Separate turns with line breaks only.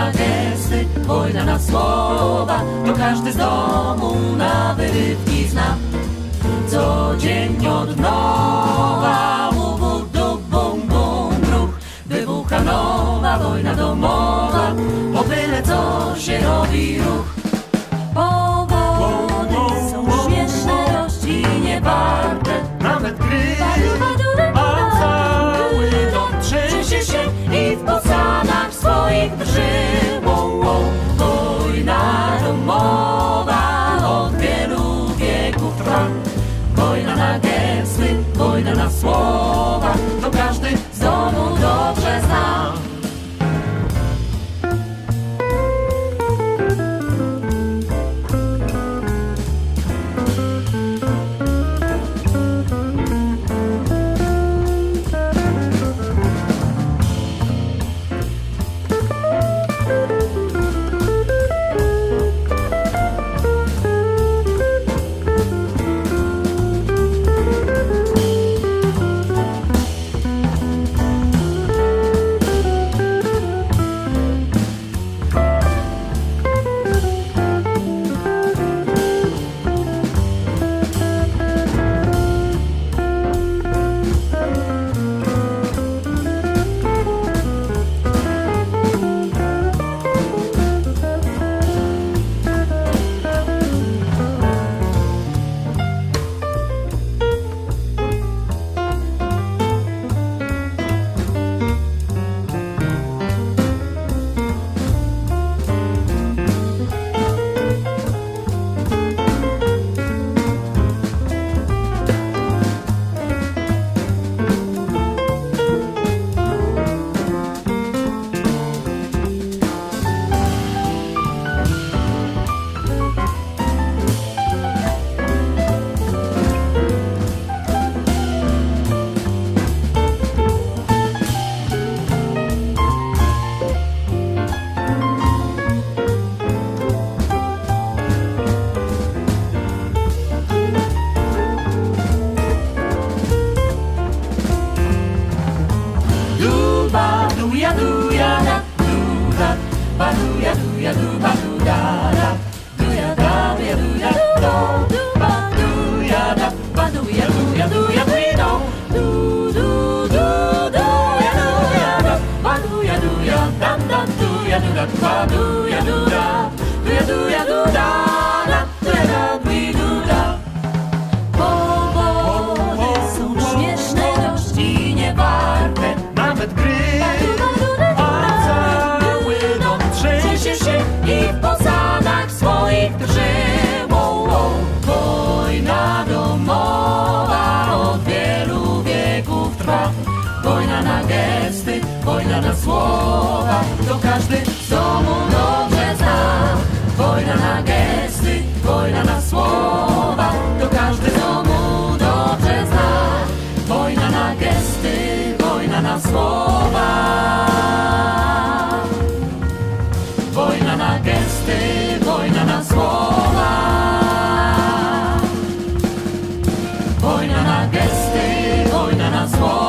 na gesty, wojna na słowa, to każdy z domu na wyrywki zna. Codziennie od nowa, łubu, du, bum, bum, ruch, wybucha nowa wojna domowa, o byle co się robi ruch. Powody są śmieszne, dość i niewarte
nawet gry, a cały dom trzęsie się
i w posadach swoich drży. Wojna domowa od wielu wieków trwa. Wojna na gesty, wojna na słowa, to każdy z domu dobrze zna. Powody są śmieszne, dość i niewarte
nawet gry, a cały dom trzęsie się
i w posadach swoich drży. Wojna domowa od wielu wieków trwa. Wojna na gesty, wojna na słowa, to każdy z domu dobrze zna. Wojna na gesty, wojna na słowa, to każdy z domu dobrze zna. Wojna na gesty, wojna na słowa. Wojna na gesty, wojna na słowa. Wojna na gesty, wojna na słowa.